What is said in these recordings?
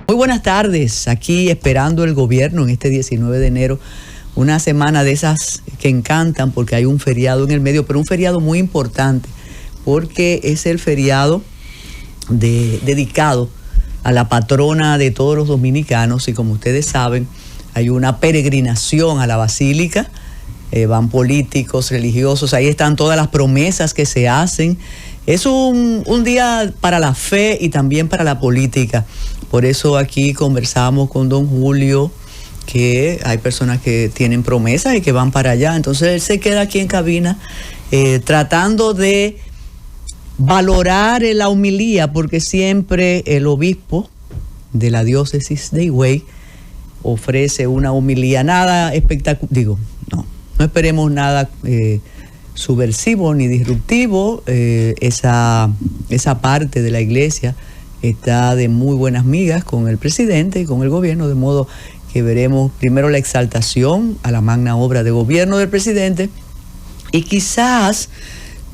Muy buenas tardes, aquí esperando el gobierno en este 19 de enero, una semana de esas que encantan porque hay un feriado en el medio, pero un feriado muy importante porque es el feriado dedicado a la patrona de todos los dominicanos y como ustedes saben hay una peregrinación a la basílica, van políticos, religiosos, ahí están todas las promesas que se hacen. Es un día para la fe y también para la política. Por eso aquí conversamos con don Julio, que hay personas que tienen promesas y que van para allá. Entonces él se queda aquí en cabina tratando de valorar la homilía, porque siempre el obispo de la diócesis de Higüey ofrece una homilía. Nada espectacular, no esperemos nada subversivo ni disruptivo. Esa parte de la iglesia está de muy buenas migas con el presidente y con el gobierno, de modo que veremos primero la exaltación a la magna obra de gobierno del presidente y quizás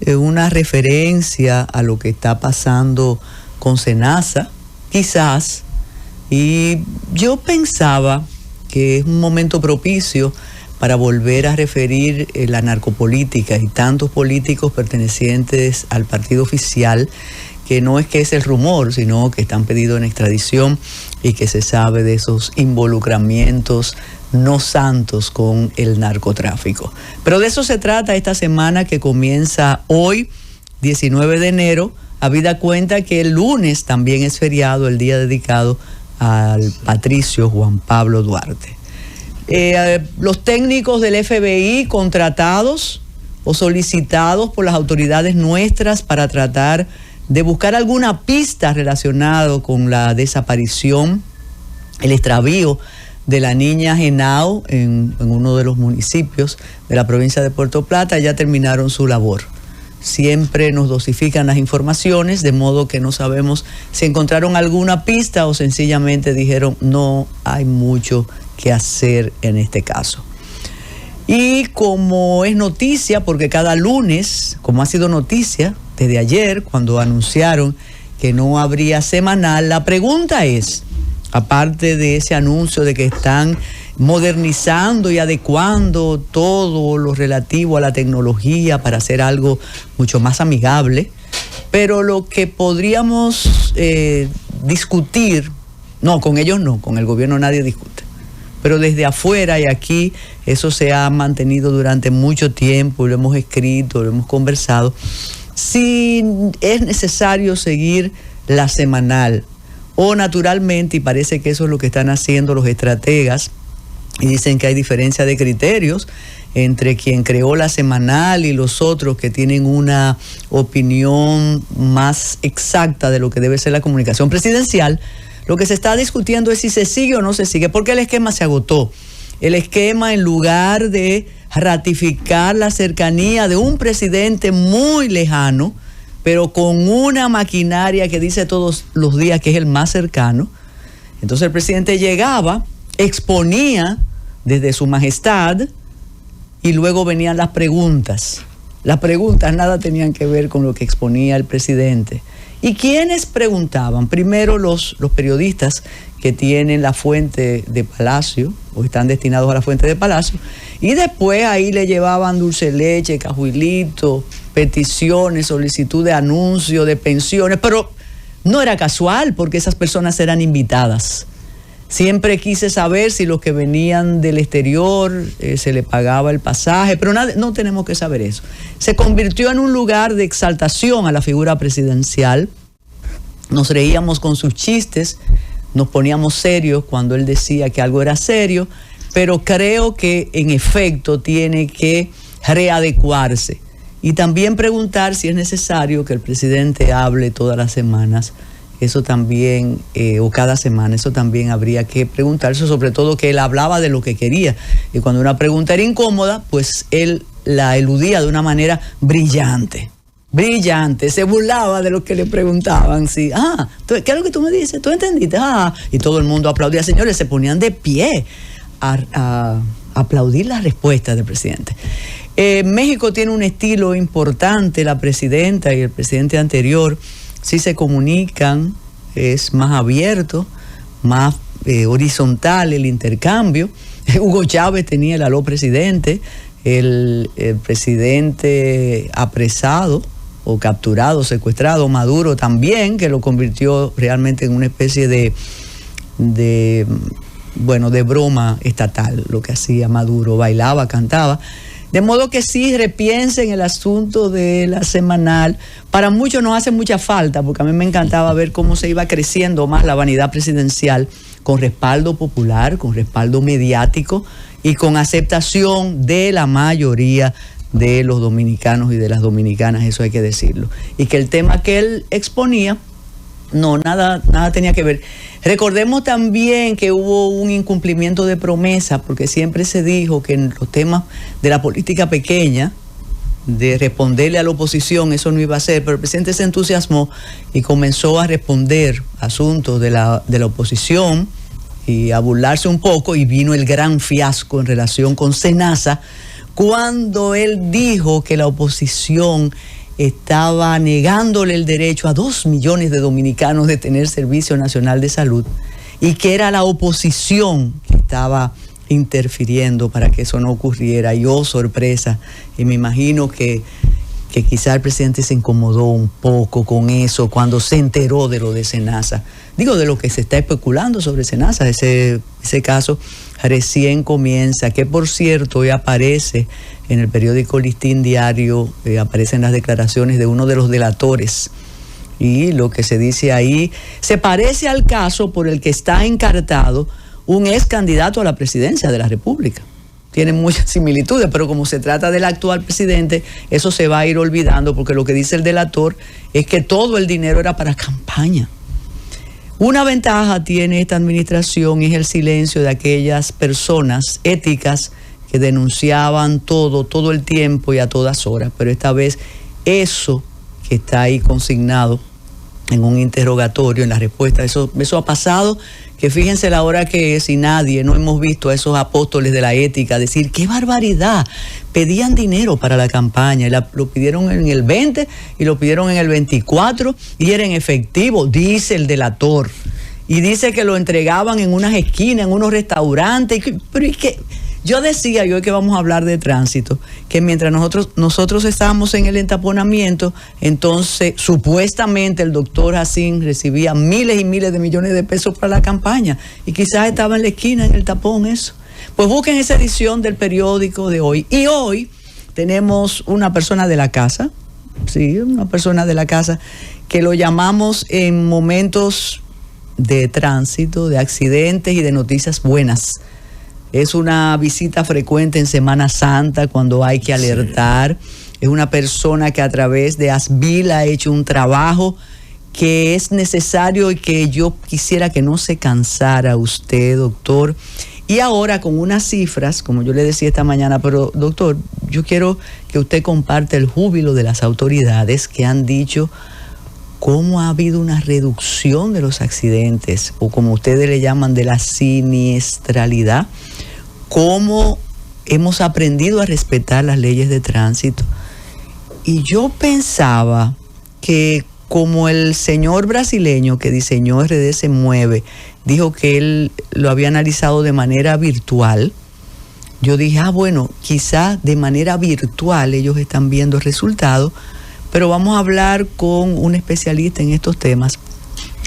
una referencia a lo que está pasando con SENASA, quizás. Y yo pensaba que es un momento propicio para volver a referir la narcopolítica y tantos políticos pertenecientes al partido oficial, que no es que es el rumor, sino que están pedidos en extradición y que se sabe de esos involucramientos no santos con el narcotráfico. Pero de eso se trata esta semana que comienza hoy, 19 de enero, habida cuenta que el lunes también es feriado, el día dedicado al patricio Juan Pablo Duarte. Los técnicos del FBI contratados o solicitados por las autoridades nuestras para tratar de buscar alguna pista relacionada con la desaparición, el extravío de la niña Henao en uno de los municipios de la provincia de Puerto Plata, ya terminaron su labor. Siempre nos dosifican las informaciones, de modo que no sabemos si encontraron alguna pista o sencillamente dijeron no hay mucho que hacer en este caso. Y como es noticia, porque cada lunes, como ha sido noticia desde ayer, cuando anunciaron que no habría semanal, la pregunta es, aparte de ese anuncio de que están modernizando y adecuando todo lo relativo a la tecnología para hacer algo mucho más amigable, pero lo que podríamos discutir, no, con ellos no, con el gobierno nadie discute, pero desde afuera y aquí eso se ha mantenido durante mucho tiempo, lo hemos escrito, lo hemos conversado, si es necesario seguir la semanal o naturalmente, y parece que eso es lo que están haciendo los estrategas, y dicen que hay diferencia de criterios entre quien creó la semanal y los otros que tienen una opinión más exacta de lo que debe ser la comunicación presidencial. Lo que se está discutiendo es si se sigue o no se sigue, porque el esquema se agotó. El esquema, en lugar de ratificar la cercanía de un presidente muy lejano, pero con una maquinaria que dice todos los días que es el más cercano, entonces el presidente llegaba, exponía desde su majestad y luego venían las preguntas. Las preguntas nada tenían que ver con lo que exponía el presidente. ¿Y quiénes preguntaban? Primero los periodistas que tienen la fuente de Palacio o están destinados a la fuente de Palacio, y después ahí le llevaban dulce leche, cajuilito, peticiones, solicitud de anuncio, de pensiones, pero no era casual porque esas personas eran invitadas. Siempre quise saber si los que venían del exterior se les pagaba el pasaje, pero no tenemos que saber eso. Se convirtió en un lugar de exaltación a la figura presidencial. Nos reíamos con sus chistes, nos poníamos serios cuando él decía que algo era serio, pero creo que en efecto tiene que readecuarse y también preguntar si es necesario que el presidente hable todas las semanas. Eso también, o cada semana, eso también habría que preguntarse, sobre todo que él hablaba de lo que quería. Y cuando una pregunta era incómoda, pues él la eludía de una manera brillante. Brillante, se burlaba de lo que le preguntaban. Sí, ¿qué es lo que tú me dices? ¿Tú entendiste? Y todo el mundo aplaudía. Señores, se ponían de pie a aplaudir la respuesta del presidente. México tiene un estilo importante, la presidenta y el presidente anterior sí se comunican, es más abierto, más horizontal el intercambio. Hugo Chávez tenía el aló presidente, el presidente apresado o capturado, secuestrado, Maduro también, que lo convirtió realmente en una especie de broma estatal, lo que hacía Maduro, bailaba, cantaba. De modo que sí repiensen el asunto de la semanal. Para muchos nos hace mucha falta, porque a mí me encantaba ver cómo se iba creciendo más la vanidad presidencial, con respaldo popular, con respaldo mediático y con aceptación de la mayoría de los dominicanos y de las dominicanas, eso hay que decirlo. Y que el tema que él exponía, no, nada tenía que ver. Recordemos también que hubo un incumplimiento de promesa, porque siempre se dijo que en los temas de la política pequeña, de responderle a la oposición, eso no iba a ser, pero el presidente se entusiasmó y comenzó a responder asuntos de la oposición y a burlarse un poco, y vino el gran fiasco en relación con SENASA, cuando él dijo que la oposición estaba negándole el derecho a 2 millones de dominicanos de tener Servicio Nacional de Salud, y que era la oposición que estaba interfiriendo para que eso no ocurriera. Y oh, sorpresa, y me imagino que quizá el presidente se incomodó un poco con eso cuando se enteró de lo de SENASA. Digo, de lo que se está especulando sobre SENASA, ese caso recién comienza, que por cierto hoy aparece en el periódico Listín Diario, aparecen las declaraciones de uno de los delatores, y lo que se dice ahí se parece al caso por el que está encartado un ex candidato a la presidencia de la República. Tienen muchas similitudes, pero como se trata del actual presidente, eso se va a ir olvidando, porque lo que dice el delator es que todo el dinero era para campaña. Una ventaja tiene esta administración, es el silencio de aquellas personas éticas que denunciaban todo el tiempo y a todas horas, pero esta vez eso que está ahí consignado en un interrogatorio, en la respuesta, eso ha pasado, que fíjense la hora que es, y nadie, no hemos visto a esos apóstoles de la ética decir, ¡qué barbaridad! Pedían dinero para la campaña, y lo pidieron en el 20 y lo pidieron en el 24, y era en efectivo, dice el delator, y dice que lo entregaban en unas esquinas, en unos restaurantes, pero es que yo decía, y hoy que vamos a hablar de tránsito, que mientras nosotros estábamos en el entaponamiento, entonces supuestamente el doctor Jacín recibía miles y miles de millones de pesos para la campaña, y quizás estaba en la esquina, en el tapón, eso. Pues busquen esa edición del periódico de hoy. Y hoy tenemos una persona de la casa, sí, una persona de la casa, que lo llamamos en momentos de tránsito, de accidentes y de noticias buenas. Es una visita frecuente en Semana Santa cuando hay que alertar. Sí. Es una persona que a través de ASBIL ha hecho un trabajo que es necesario y que yo quisiera que no se cansara usted, doctor. Y ahora con unas cifras, como yo le decía esta mañana, pero doctor, yo quiero que usted comparte el júbilo de las autoridades que han dicho cómo ha habido una reducción de los accidentes, o como ustedes le llaman, de la siniestralidad, cómo hemos aprendido a respetar las leyes de tránsito. Y yo pensaba que como el señor brasileño que diseñó RD Se Mueve dijo que él lo había analizado de manera virtual, yo dije, bueno, quizá de manera virtual ellos están viendo resultados, pero vamos a hablar con un especialista en estos temas,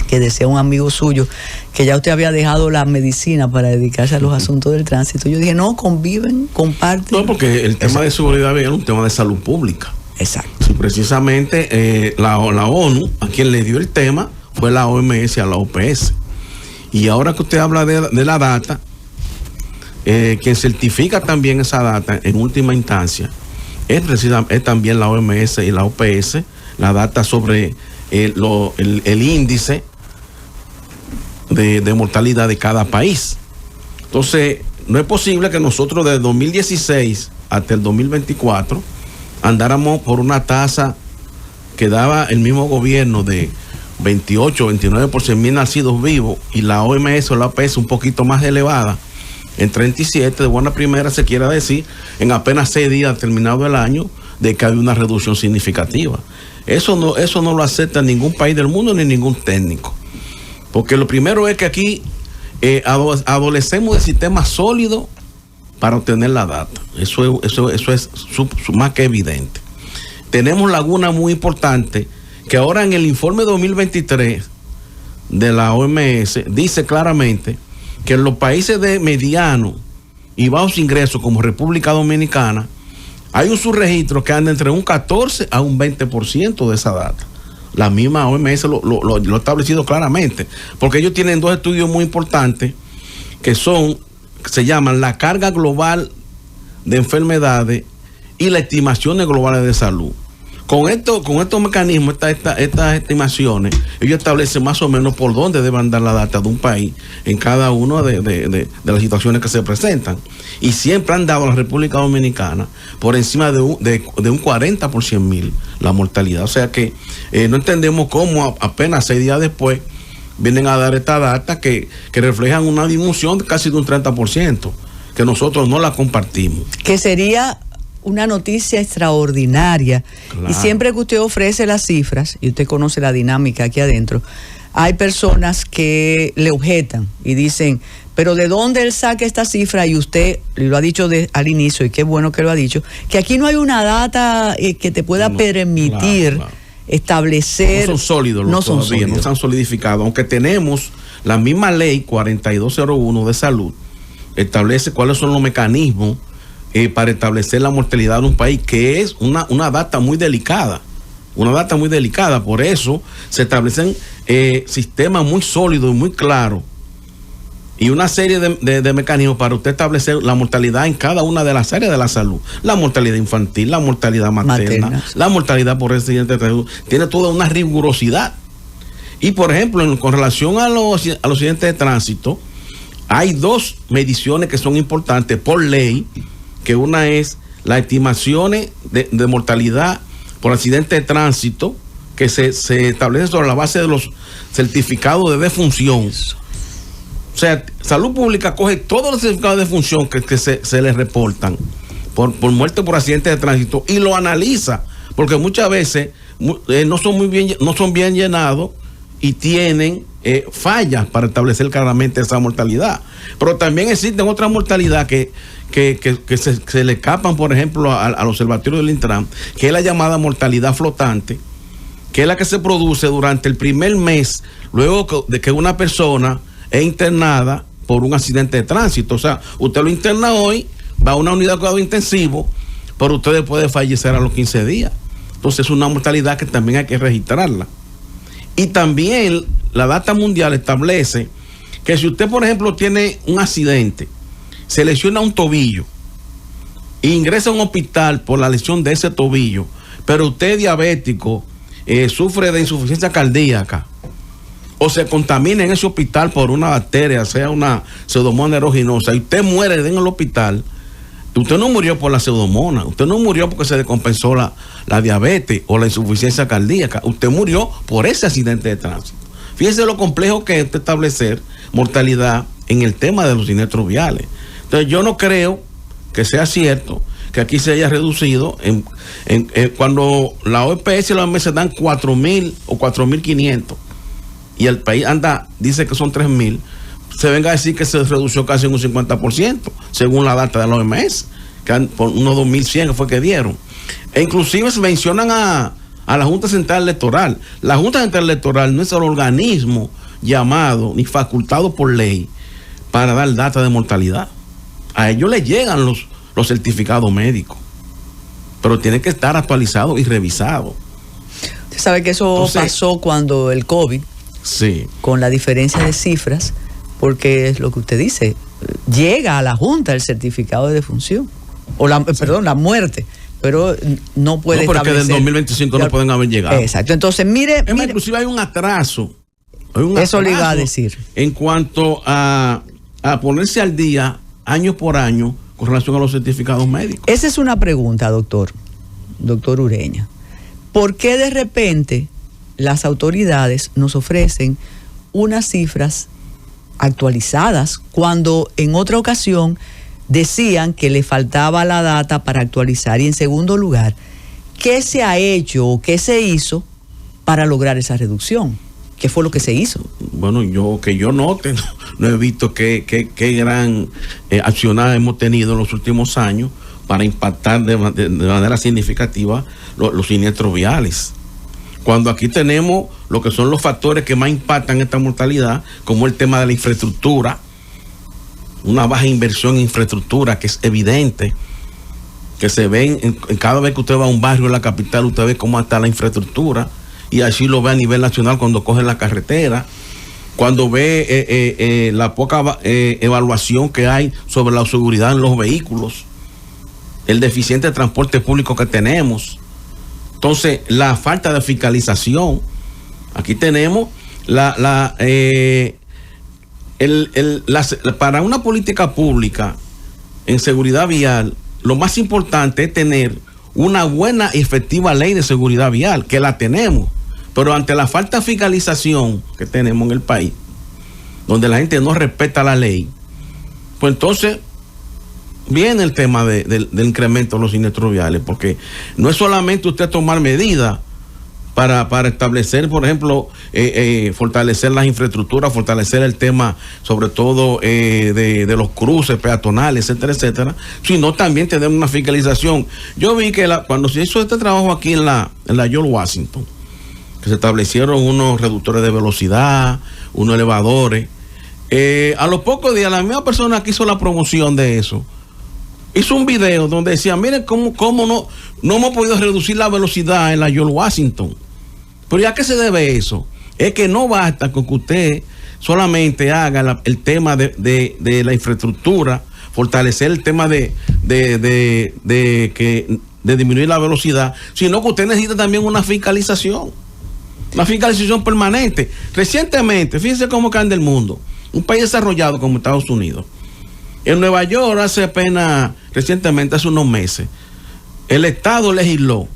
que decía un amigo suyo, que ya usted había dejado la medicina para dedicarse a los asuntos del tránsito. Yo dije, no, conviven, comparten. No, porque el tema de seguridad vial es un tema de salud pública. Exacto. Sí, precisamente la ONU, a quien le dio el tema, fue la OMS, a la OPS. Y ahora que usted habla de la data, quien certifica también esa data en última instancia, es también la OMS y la OPS, la data sobre el índice de mortalidad de cada país. Entonces, no es posible que nosotros desde 2016 hasta el 2024 andáramos por una tasa que daba el mismo gobierno de 28 o 29 por 100,000 nacidos vivos, y la OMS o la OPS un poquito más elevada, en 37, de buena primera se quiera decir, en apenas 6 días terminado el año, de que había una reducción significativa. Eso no lo acepta ningún país del mundo ni ningún técnico. Porque lo primero es que aquí adolecemos de sistemas sólidos para obtener la data. Eso es más que evidente. Tenemos lagunas muy importantes que ahora en el informe 2023 de la OMS dice claramente que en los países de mediano y bajos ingresos como República Dominicana hay un subregistro que anda entre un 14 a un 20% de esa data. La misma OMS lo ha establecido claramente, porque ellos tienen dos estudios muy importantes que se llaman la carga global de enfermedades y las estimaciones globales de salud. Con estos mecanismos, estas estimaciones, ellos establecen más o menos por dónde debe andar la data de un país en cada una de las situaciones que se presentan. Y siempre han dado a la República Dominicana por encima de un 40 por 100,000 la mortalidad. O sea que no entendemos cómo apenas 6 días después vienen a dar esta data que reflejan una disminución casi de un 30%, que nosotros no la compartimos. Que sería una noticia extraordinaria. Claro. Y siempre que usted ofrece las cifras, y usted conoce la dinámica aquí adentro, hay personas que le objetan y dicen, pero ¿de dónde él saca esta cifra? Y usted lo ha dicho al inicio, y qué bueno que lo ha dicho, que aquí no hay una data que te pueda permitir establecer. No son sólidos no se han solidificado, aunque tenemos la misma ley 4201 de salud, establece cuáles son los mecanismos para establecer la mortalidad de un país, que es una data muy delicada. Por eso se establecen sistemas muy sólidos y muy claros y una serie de mecanismos para usted establecer la mortalidad en cada una de las áreas de la salud. La mortalidad infantil, la mortalidad materna. La mortalidad por accidente de salud. Tiene toda una rigurosidad. Y por ejemplo, con relación a los accidentes de tránsito, hay 2 mediciones que son importantes por ley, que una es las estimaciones de mortalidad por accidente de tránsito, que se establece sobre la base de los certificados de defunción. O sea, Salud Pública coge todos los certificados de defunción que se les reportan por muerte por accidente de tránsito y lo analiza, porque muchas veces no son bien llenados y tienen fallas para establecer claramente esa mortalidad. Pero también existen otras mortalidades que se le escapan, por ejemplo, al observatorio del Intran, que es la llamada mortalidad flotante, que es la que se produce durante el primer mes luego de que una persona es internada por un accidente de tránsito. O sea, usted lo interna hoy, va a una unidad de cuidado intensivo, pero usted puede fallecer a los 15 días. Entonces es una mortalidad que también hay que registrarla. Y también la data mundial establece que si usted, por ejemplo, tiene un accidente, se lesiona un tobillo e ingresa a un hospital por la lesión de ese tobillo, pero usted es diabético, sufre de insuficiencia cardíaca o se contamina en ese hospital por una bacteria, sea una pseudomonas aeruginosa, y usted muere en el hospital, usted no murió por la pseudomonas, usted no murió porque se descompensó la diabetes o la insuficiencia cardíaca, usted murió por ese accidente de tránsito. Fíjese lo complejo que es establecer mortalidad en el tema de los siniestros viales. Entonces yo no creo que sea cierto que aquí se haya reducido cuando la OPS y la OMS dan 4,000 o 4,500 y el país dice que son 3,000, se venga a decir que se redució casi en un 50%, según la data de la OMS, que por unos 2,100 fue que dieron. E inclusive se mencionan a la Junta Central Electoral. La Junta Central Electoral no es el organismo llamado ni facultado por ley para dar data de mortalidad. A ellos les llegan los certificados médicos, pero tienen que estar actualizados y revisados. Usted sabe que eso pasó cuando el COVID, sí, con la diferencia de cifras, porque es lo que usted dice, llega a la Junta el certificado de defunción, o la muerte, pero no puede establecer. No, porque del 2025 no pueden haber llegado. Exacto, entonces mire. Inclusive hay un atraso. Eso le iba a decir. En cuanto a ponerse al día año por año con relación a los certificados médicos. Esa es una pregunta, doctor Ureña. ¿Por qué de repente las autoridades nos ofrecen unas cifras actualizadas cuando en otra ocasión decían que le faltaba la data para actualizar? Y en segundo lugar, ¿qué se ha hecho o qué se hizo para lograr esa reducción? ¿Qué fue lo que se hizo? Bueno, yo note, no he visto qué gran accionar hemos tenido en los últimos años para impactar de manera significativa los siniestros viales. Cuando aquí tenemos lo que son los factores que más impactan esta mortalidad, como el tema de la infraestructura, una baja inversión en infraestructura que es evidente, que se ve en cada vez que usted va a un barrio en la capital, usted ve cómo está la infraestructura, y así lo ve a nivel nacional cuando coge la carretera, cuando ve la poca evaluación que hay sobre la seguridad en los vehículos, el deficiente transporte público que tenemos. Entonces, la falta de fiscalización. Aquí tenemos para una política pública en seguridad vial, lo más importante es tener una buena y efectiva ley de seguridad vial, que la tenemos, pero ante la falta de fiscalización que tenemos en el país, donde la gente no respeta la ley, pues entonces viene el tema del incremento de los siniestros viales, porque no es solamente usted tomar medidas para establecer, por ejemplo, fortalecer las infraestructuras, fortalecer el tema, sobre todo de los cruces peatonales, etcétera, etcétera, sino también tener una fiscalización. Yo vi que cuando se hizo este trabajo aquí en la George Washington, que se establecieron unos reductores de velocidad, unos elevadores, a los pocos días la misma persona que hizo la promoción de eso hizo un video donde decía, miren cómo no hemos podido reducir la velocidad en la George Washington. Pero ¿ya qué se debe eso? Es que no basta con que usted solamente haga el tema de la infraestructura, fortalecer el tema de disminuir la velocidad, sino que usted necesita también una fiscalización permanente. Recientemente, fíjense cómo anda el mundo, un país desarrollado como Estados Unidos. En Nueva York recientemente, hace unos meses, el Estado legisló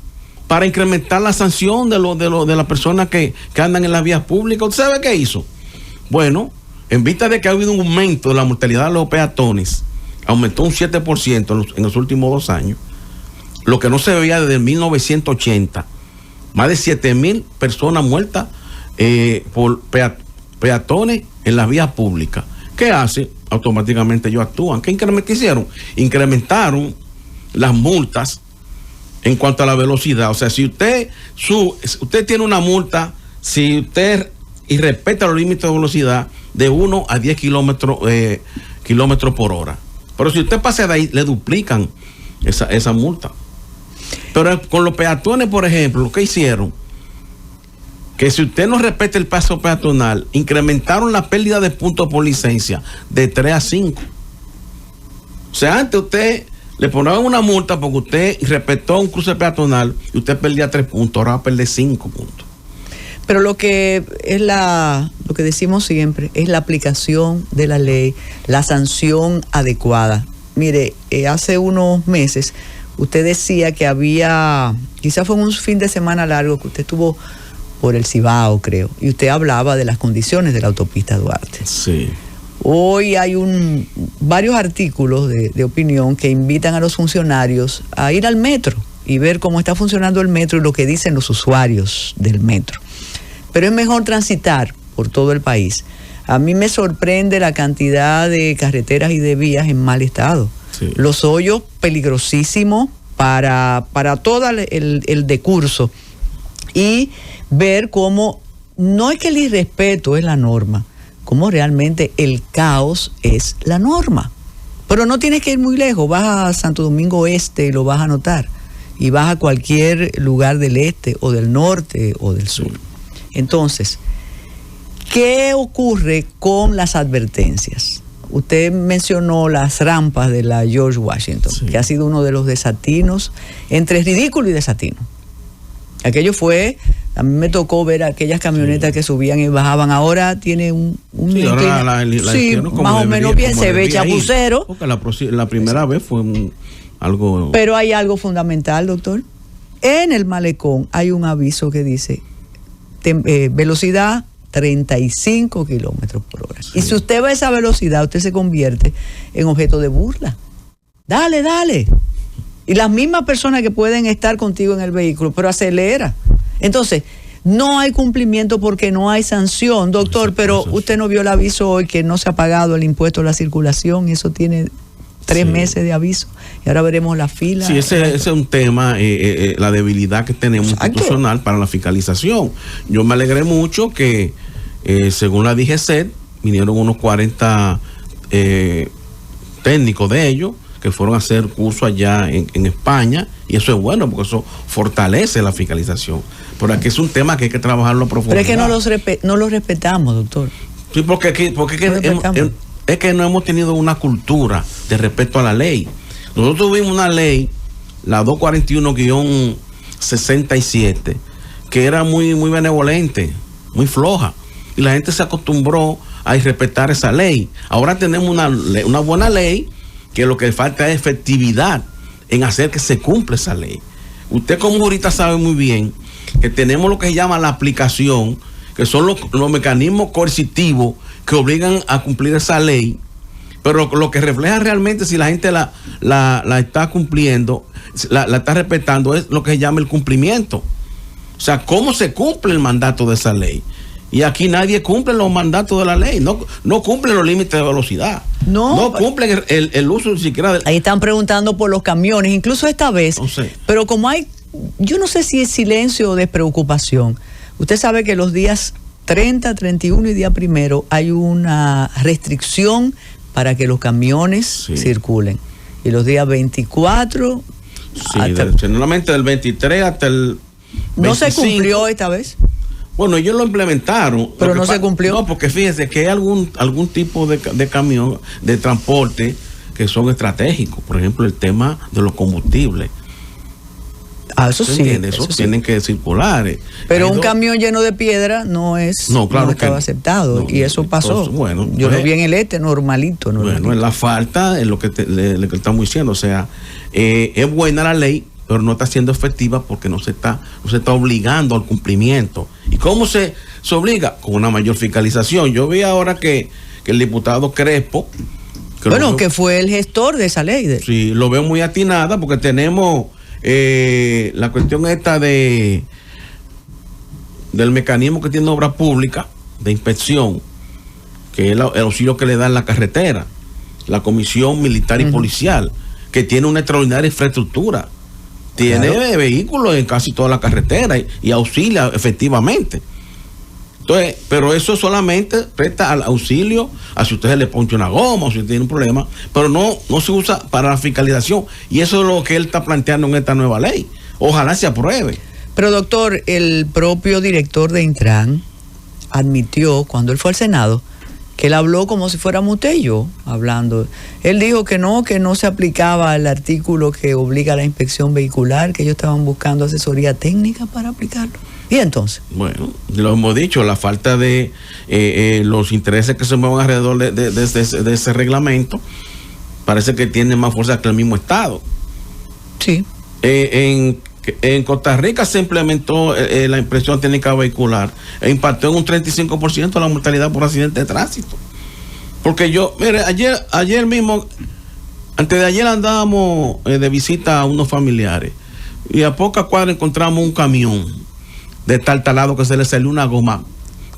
para incrementar la sanción de las personas que andan en las vías públicas. ¿Usted sabe qué hizo? Bueno, en vista de que ha habido un aumento de la mortalidad de los peatones, aumentó un 7% en los últimos 2 años, lo que no se veía desde 1980, más de 7,000 personas muertas por peatones en las vías públicas. ¿Qué hace? Automáticamente ellos actúan. ¿Qué hicieron? Incrementaron las multas en cuanto a la velocidad. O sea, si usted tiene una multa, si usted respeta los límites de velocidad de 1 a 10 kilómetros por hora. Pero si usted pasa de ahí, le duplican esa multa. Pero con los peatones, por ejemplo, ¿qué hicieron? Que si usted no respeta el paso peatonal, incrementaron la pérdida de puntos por licencia de 3 a 5. O sea, antes usted le ponían una multa porque usted respetó un cruce peatonal y usted perdía 3 puntos, ahora va a perder 5 puntos. Pero lo que decimos siempre es la aplicación de la ley, la sanción adecuada. Mire, hace unos meses usted decía que quizás fue un fin de semana largo que usted estuvo por el Cibao, creo, y usted hablaba de las condiciones de la autopista Duarte. Sí. Hoy hay varios artículos de opinión que invitan a los funcionarios a ir al metro y ver cómo está funcionando el metro y lo que dicen los usuarios del metro. Pero es mejor transitar por todo el país. A mí me sorprende la cantidad de carreteras y de vías en mal estado. Sí. Los hoyos peligrosísimos para todo el decurso. Y ver cómo no es que el irrespeto es la norma, cómo realmente el caos es la norma. Pero no tienes que ir muy lejos, vas a Santo Domingo Este y lo vas a notar, y vas a cualquier lugar del este o del norte o del sur. Entonces, ¿qué ocurre con las advertencias? Usted mencionó las rampas de la George Washington, sí, que ha sido uno de los desatinos, entre ridículo y desatino. Aquello fue, a mí me tocó ver aquellas camionetas, sí, que subían y bajaban. Ahora tiene sí, ahora sí, más o menos bien, se ve chapucero. Porque la primera vez fue algo... Pero hay algo fundamental, doctor. En el malecón hay un aviso que dice velocidad 35 kilómetros por hora. Sí. Y si usted va a esa velocidad, usted se convierte en objeto de burla. Dale. Y las mismas personas que pueden estar contigo en el vehículo, pero acelera. Entonces, No hay cumplimiento porque no hay sanción, doctor, pero usted no vio el aviso hoy que no se ha pagado el impuesto a la circulación, y eso tiene 3 meses de aviso, y ahora veremos la fila. Sí, ese es un tema, la debilidad que tenemos institucional para la fiscalización. Yo me alegré mucho que, según la DGCET, vinieron unos 40 técnicos de ellos que fueron a hacer curso allá en España, y eso es bueno porque eso fortalece la fiscalización. Pero aquí es un tema que hay que trabajarlo a profundidad. Pero es que no lo respetamos, doctor. Sí, porque es que no hemos tenido una cultura de respeto a la ley. Nosotros tuvimos una ley, la 241-67, que era muy benevolente, muy floja, y la gente se acostumbró a irrespetar esa ley. Ahora tenemos una buena ley, que lo que falta es efectividad en hacer que se cumpla esa ley. Usted como jurista sabe muy bien que tenemos lo que se llama la aplicación, que son los mecanismos coercitivos que obligan a cumplir esa ley, pero lo que refleja realmente si la gente la está cumpliendo, la está respetando, es lo que se llama el cumplimiento. O sea, cómo se cumple el mandato de esa ley. Y aquí nadie cumple los mandatos de la ley, no cumple los límites de velocidad, no cumplen el uso ni siquiera del... Ahí están preguntando por los camiones, incluso esta vez, pero como hay, yo no sé si es silencio o despreocupación. Usted sabe que los días 30, 31 y día 1 hay una restricción para que los camiones circulen, y los días 24... generalmente del 23 hasta el 25. ¿No se cumplió esta vez? Bueno, ellos lo implementaron. Pero no se cumplió. No, porque fíjese que hay algún tipo de camión, de transporte, que son estratégicos. Por ejemplo, el tema de los combustibles. Eso sí. Eso tienen que circular. Pero un camión lleno de piedra no estaba aceptado. Y eso pasó. Entonces, yo lo vi en el normalito. Bueno, es la falta, es lo que estamos diciendo. O sea, es buena la ley, pero no está siendo efectiva porque no se está obligando al cumplimiento. ¿Y cómo se obliga? Con una mayor fiscalización. Yo vi ahora que el diputado Crespo... que fue el gestor de esa ley. Sí, lo veo muy atinada porque tenemos la cuestión esta del mecanismo que tiene Obras Públicas de inspección, que es el auxilio que le da en la carretera, la Comisión Militar y Policial, que tiene una extraordinaria infraestructura. Tiene vehículos en casi toda la carretera y auxilia efectivamente. Entonces, pero eso solamente presta al auxilio a si usted le poncha una goma o si tiene un problema, pero no se usa para la fiscalización. Y eso es lo que él está planteando en esta nueva ley. Ojalá se apruebe. Pero doctor, el propio director de Intran admitió cuando él fue al Senado que él habló como si fuéramos usted y yo hablando. Él dijo que no se aplicaba el artículo que obliga a la inspección vehicular, que ellos estaban buscando asesoría técnica para aplicarlo. ¿Y entonces? Bueno, lo hemos dicho, la falta de los intereses que se mueven alrededor de ese reglamento parece que tiene más fuerza que el mismo Estado. Sí. En Costa Rica se implementó la inspección técnica vehicular e impactó en un 35% la mortalidad por accidente de tránsito. Porque ayer mismo, antes de ayer andábamos de visita a unos familiares y a pocas cuadras encontramos un camión de tal talado que se le salió una goma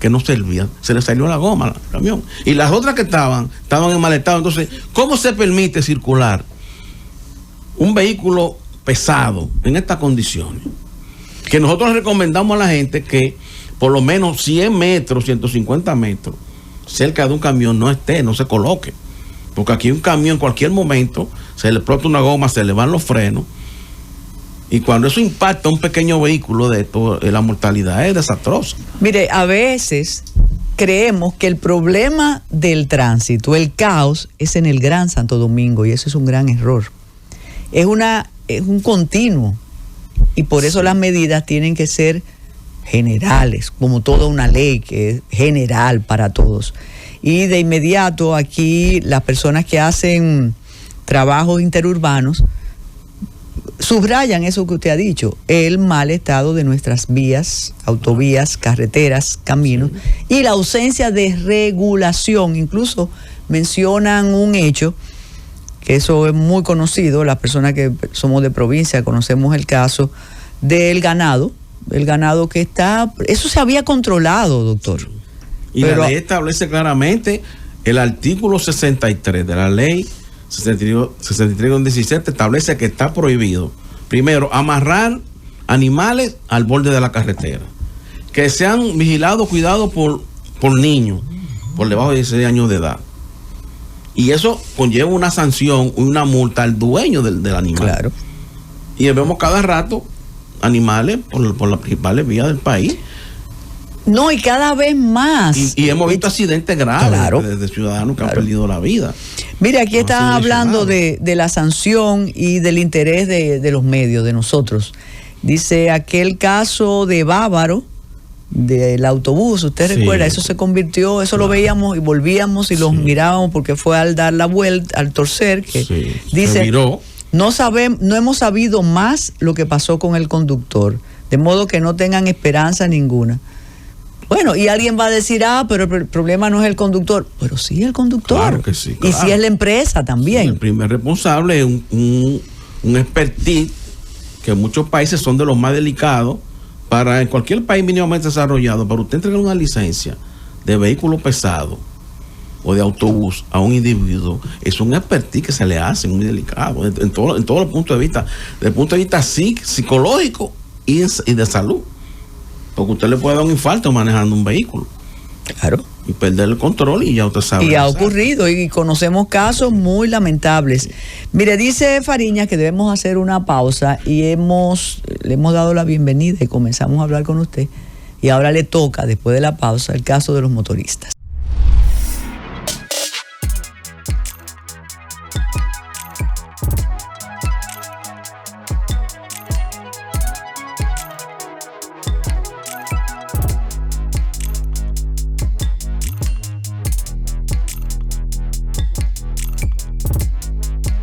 que no servía, se le salió la goma al camión. Y las otras que estaban en mal estado. Entonces, ¿cómo se permite circular un vehículo pesado en estas condiciones? Que nosotros recomendamos a la gente que por lo menos 100 metros, 150 metros cerca de un camión no se coloque, porque aquí un camión en cualquier momento se le explota una goma, se le van los frenos, y cuando eso impacta a un pequeño vehículo de esto, la mortalidad es desastrosa. Mire, a veces creemos que el problema del tránsito, el caos, es en el Gran Santo Domingo, y eso es un gran error. Es un continuo, y por eso las medidas tienen que ser generales, como toda una ley que es general para todos. Y de inmediato aquí las personas que hacen trabajos interurbanos subrayan eso que usted ha dicho, el mal estado de nuestras vías, autovías, carreteras, caminos, y la ausencia de regulación. Incluso mencionan un hecho que eso es muy conocido, las personas que somos de provincia conocemos el caso del ganado, el ganado que está, eso se había controlado, doctor. Y la ley establece claramente el artículo 63 de la ley 63-17 establece que está prohibido, primero, amarrar animales al borde de la carretera, que sean vigilados, cuidados por niños por debajo de 16 años de edad. Y eso conlleva una sanción, una multa al dueño del animal. Claro. Y vemos cada rato animales por las principales vías del país. No, y cada vez más. Y hemos visto accidentes graves, claro, de ciudadanos que han perdido la vida. Mire, aquí está hablando de la sanción y del interés de los medios, de nosotros. Dice, aquel caso de Bávaro, del autobús, usted recuerda, eso se convirtió, eso lo veíamos y volvíamos y los mirábamos porque fue al dar la vuelta, al torcer, que dice, no hemos sabido más lo que pasó con el conductor, de modo que no tengan esperanza ninguna. Bueno, y alguien va a decir, pero el problema no es el conductor, pero sí el conductor. Claro que sí, claro. Y sí es la empresa también. Sí, el primer responsable es un expertise que en muchos países son de los más delicados. Para en cualquier país mínimamente desarrollado, para usted entregar una licencia de vehículo pesado o de autobús a un individuo, es un expertise que se le hace muy delicado en todos los puntos de vista, desde el punto de vista psicológico y de salud, porque usted le puede dar un infarto manejando un vehículo. Claro. Y perder el control y ya usted sabe. Y ha ocurrido y conocemos casos muy lamentables. Mire, dice Fariña que debemos hacer una pausa y le hemos dado la bienvenida y comenzamos a hablar con usted. Y ahora le toca, después de la pausa, el caso de los motoristas.